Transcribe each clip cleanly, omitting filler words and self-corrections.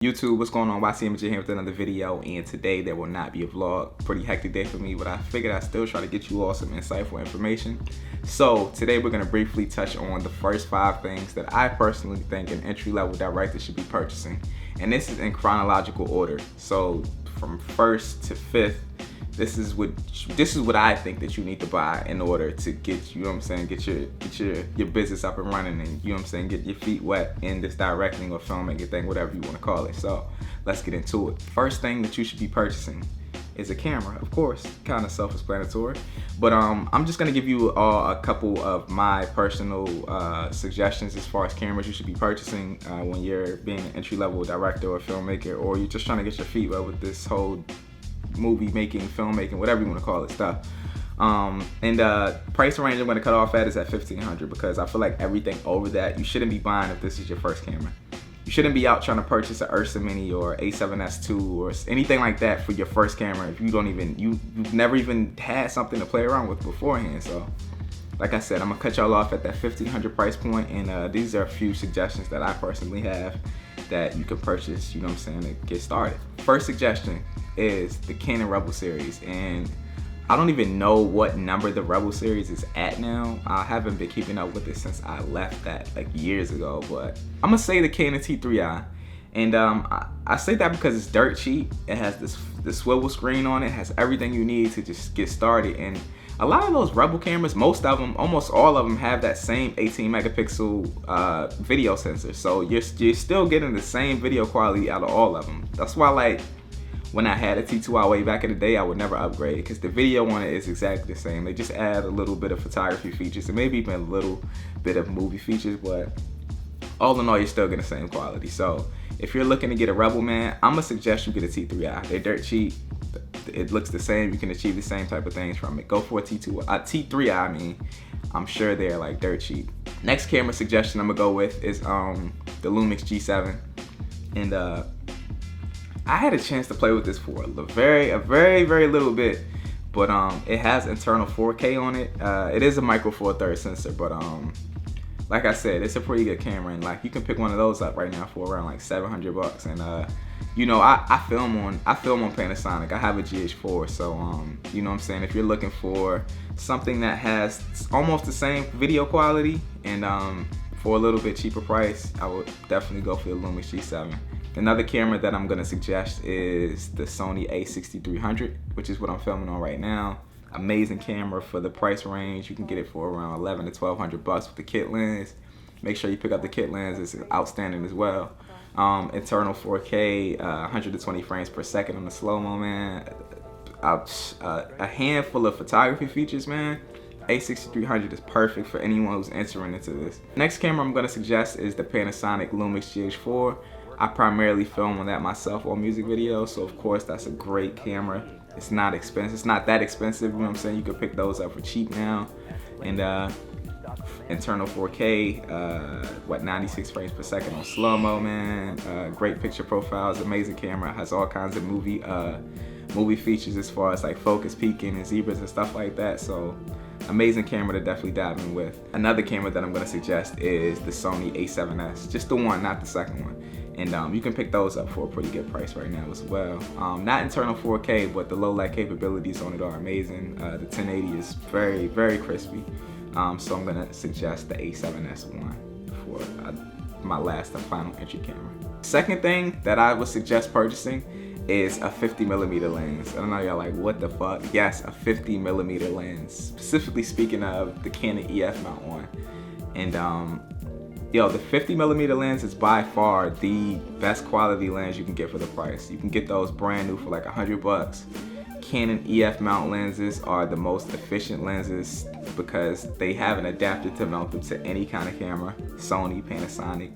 YouTube, what's going on? YC Image here with another video, and today there will not be a vlog. Pretty hectic day for me, but I figured I'd still try to get you all some insightful information. So today we're going to briefly touch on the first 5 things that I personally think an entry-level director should be purchasing, and this is in chronological order. So from 1st to 5th, this is what I think that you need to buy in order to get, you know what I'm saying, get your business up and running, and you know what I'm saying, get your feet wet in this directing or filmmaking thing, whatever you want to call it. So let's get into it. First thing that you should be purchasing is a camera, of course, kind of self-explanatory, but I'm just gonna give you a couple of my personal suggestions as far as cameras you should be purchasing when you're being an entry-level director or filmmaker, or you're just trying to get your feet wet with this whole movie making, filmmaking, whatever you want to call it stuff. Price range I'm going to cut off at is at $1,500, because I feel like everything over that you shouldn't be buying if this is your first camera. You shouldn't be out trying to purchase an Ursa Mini or A7S II or anything like that for your first camera if you don't even, you've never even had something to play around with beforehand. So like I said, I'm gonna cut y'all off at that $1,500 price point, and these are a few suggestions that I personally have that you can purchase, you know what I'm saying, to get started. First suggestion is the Canon Rebel series, and I don't even know what number the Rebel series is at now. I haven't been keeping up with it since I left that like years ago, but I'm gonna say the Canon T3i. And I say that because it's dirt cheap. It has this swivel screen on it, has everything you need to just get started. And a lot of those Rebel cameras, most of them, almost all of them, have that same 18 megapixel video sensor. So you're still getting the same video quality out of all of them. That's why, like, when I had a T2i way back in the day, I would never upgrade, because the video on it is exactly the same. They just add a little bit of photography features and maybe even a little bit of movie features, but all in all, you're still getting the same quality. So if you're looking to get a Rebel, man, I'm gonna suggest you get a T3i. They're dirt cheap. It looks the same. You can achieve the same type of things from it. Go for a T3i. I mean, I'm sure they're like dirt cheap. Next camera suggestion I'm gonna go with is the Lumix G7, and I had a chance to play with this for a very little bit, but it has internal 4K on it. It is a micro four thirds sensor, but like I said, it's a pretty good camera, and like you can pick one of those up right now for around like $700. And you know, I film on Panasonic. I have a GH4, so you know what I'm saying, if you're looking for something that has almost the same video quality and for a little bit cheaper price, I would definitely go for the Lumix G7. Another camera that I'm gonna suggest is the Sony a6300, which is what I'm filming on right now. Amazing camera for the price range. You can get it for around $1,100 to $1,200 with the kit lens. Make sure you pick up the kit lens, it's outstanding as well. Internal 4K, 120 frames per second on the slow-mo, man. A handful of photography features, man. A6300 is perfect for anyone who's entering into this. Next camera I'm gonna suggest is the Panasonic Lumix GH4. I primarily film on that myself on music videos, so of course that's a great camera. It's not expensive. It's not that expensive, you know what I'm saying? You can pick those up for cheap now. And internal 4K, 96 frames per second on slow-mo, man. Great picture profiles, amazing camera. Has all kinds of movie features as far as like focus peaking and zebras and stuff like that. So amazing camera to definitely dive in with. Another camera that I'm gonna suggest is the Sony a7S. Just the one, not the second one. And you can pick those up for a pretty good price right now as well. Not internal 4K, but the low light capabilities on it are amazing. The 1080 is very crispy. So I'm gonna suggest the A7S one for my last and final entry camera. Second thing that I would suggest purchasing is a 50mm lens. I don't know, y'all like, what the fuck? Yes, a 50mm lens. Specifically speaking of the Canon EF mount one. And yo, the 50mm lens is by far the best quality lens you can get for the price. You can get those brand new for like $100. Canon EF mount lenses are the most efficient lenses because they have an adapter to mount them to any kind of camera. Sony, Panasonic,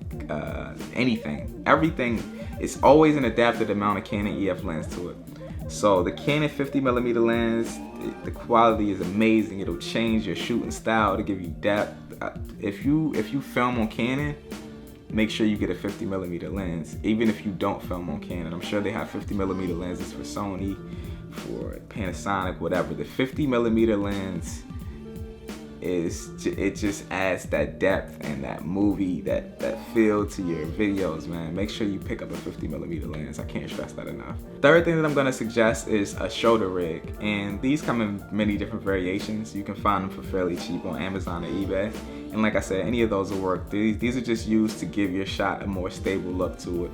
anything. Everything is always an adapter to mount a Canon EF lens to it. So the Canon 50mm lens, the quality is amazing. It'll change your shooting style to give you depth. If you film on Canon, make sure you get a 50mm lens. Even if you don't film on Canon, I'm sure they have 50mm lenses for Sony, for Panasonic, whatever. The 50mm lens it just adds that depth and that movie, that feel to your videos, man. Make sure you pick up a 50mm lens. I can't stress that enough. Third thing that I'm gonna suggest is a shoulder rig, and these come in many different variations. You can find them for fairly cheap on Amazon or eBay. And like I said, any of those will work. These are just used to give your shot a more stable look to it.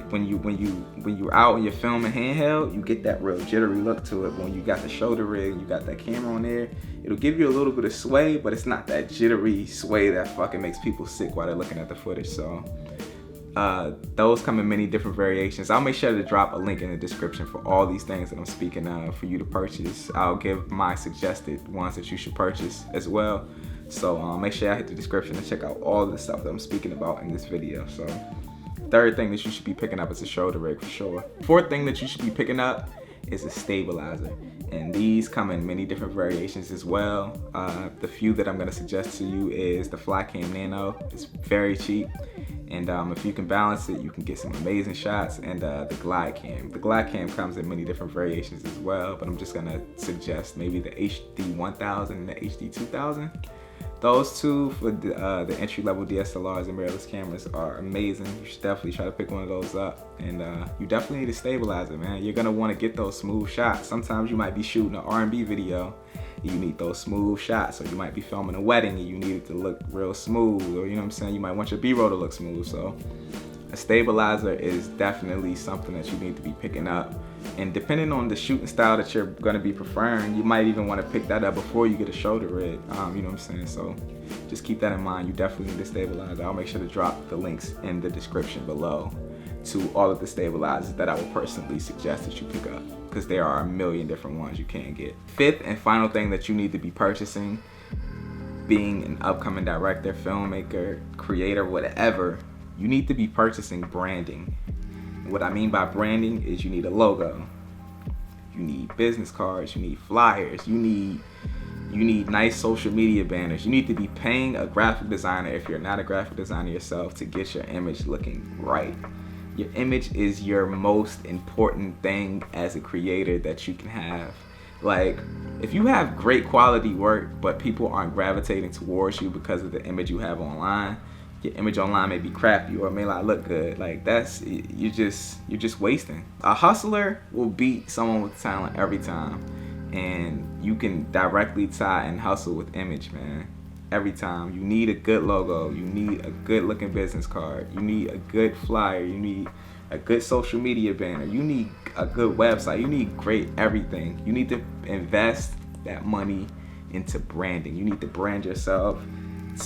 When you're out and you're filming handheld, you get that real jittery look to it. But when you got the shoulder rig, you got that camera on there, it'll give you a little bit of sway, but it's not that jittery sway that fucking makes people sick while they're looking at the footage. So those come in many different variations. I'll make sure to drop a link in the description for all these things that I'm speaking of for you to purchase. I'll give my suggested ones that you should purchase as well. So make sure I hit the description and check out all the stuff that I'm speaking about in this video. So third thing that you should be picking up is a shoulder rig for sure. Fourth thing that you should be picking up is a stabilizer. And these come in many different variations as well. The few that I'm gonna suggest to you is the Flycam Nano. It's very cheap. And if you can balance it, you can get some amazing shots. And the Glide Cam. The Glide Cam comes in many different variations as well, but I'm just gonna suggest maybe the HD 1000 and the HD 2000. Those two for the entry-level DSLRs and mirrorless cameras are amazing. You should definitely try to pick one of those up. And you definitely need a stabilizer, man. You're gonna wanna get those smooth shots. Sometimes you might be shooting an R&B video and you need those smooth shots. Or you might be filming a wedding and you need it to look real smooth. Or you know what I'm saying? You might want your B-roll to look smooth. So a stabilizer is definitely something that you need to be picking up. And depending on the shooting style that you're gonna be preferring, you might even wanna pick that up before you get a shoulder rig, you know what I'm saying? So just keep that in mind. You definitely need a stabilizer. I'll make sure to drop the links in the description below to all of the stabilizers that I would personally suggest that you pick up, because there are a million different ones you can get. Fifth and final thing that you need to be purchasing, being an upcoming director, filmmaker, creator, whatever, you need to be purchasing branding. What I mean by branding is you need a logo, you need business cards, you need flyers, you need nice social media banners. You need to be paying a graphic designer, if you're not a graphic designer yourself, to get your image looking right. Your image is your most important thing as a creator that you can have. Like, if you have great quality work but people aren't gravitating towards you because of the image you have online, your image online may be crappy or it may not look good. Like, you're just wasting. A hustler will beat someone with talent every time, and you can directly tie and hustle with image, man. Every time. You need a good logo, you need a good looking business card, you need a good flyer, you need a good social media banner, you need a good website, you need great everything. You need to invest that money into branding. You need to brand yourself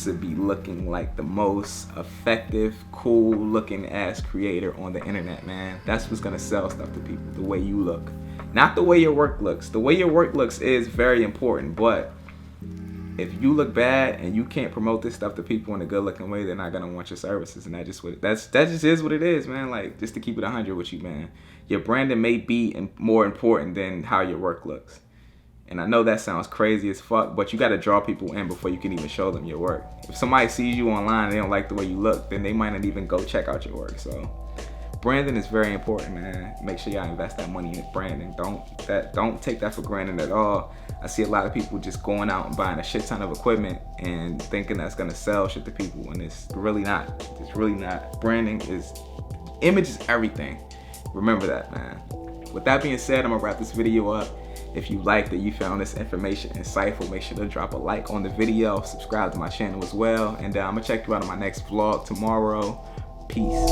to be looking like the most effective, cool looking ass creator on the internet, man. That's what's gonna sell stuff to people, the way you look. Not the way your work looks. The way your work looks is very important, but if you look bad and you can't promote this stuff to people in a good looking way, they're not gonna want your services. And that just is what it is, man. Like, just to keep it 100 with you, man. Your branding may be more important than how your work looks. And I know that sounds crazy as fuck, but you gotta draw people in before you can even show them your work. If somebody sees you online and they don't like the way you look, then they might not even go check out your work. So branding is very important, man. Make sure y'all invest that money in branding. Don't take that for granted at all. I see a lot of people just going out and buying a shit ton of equipment and thinking that's gonna sell shit to people, and it's really not. It's really not. Image is everything. Remember that, man. With that being said, I'm gonna wrap this video up. If you liked it, you found this information insightful, make sure to drop a like on the video, subscribe to my channel as well, and I'm gonna check you out on my next vlog tomorrow. Peace.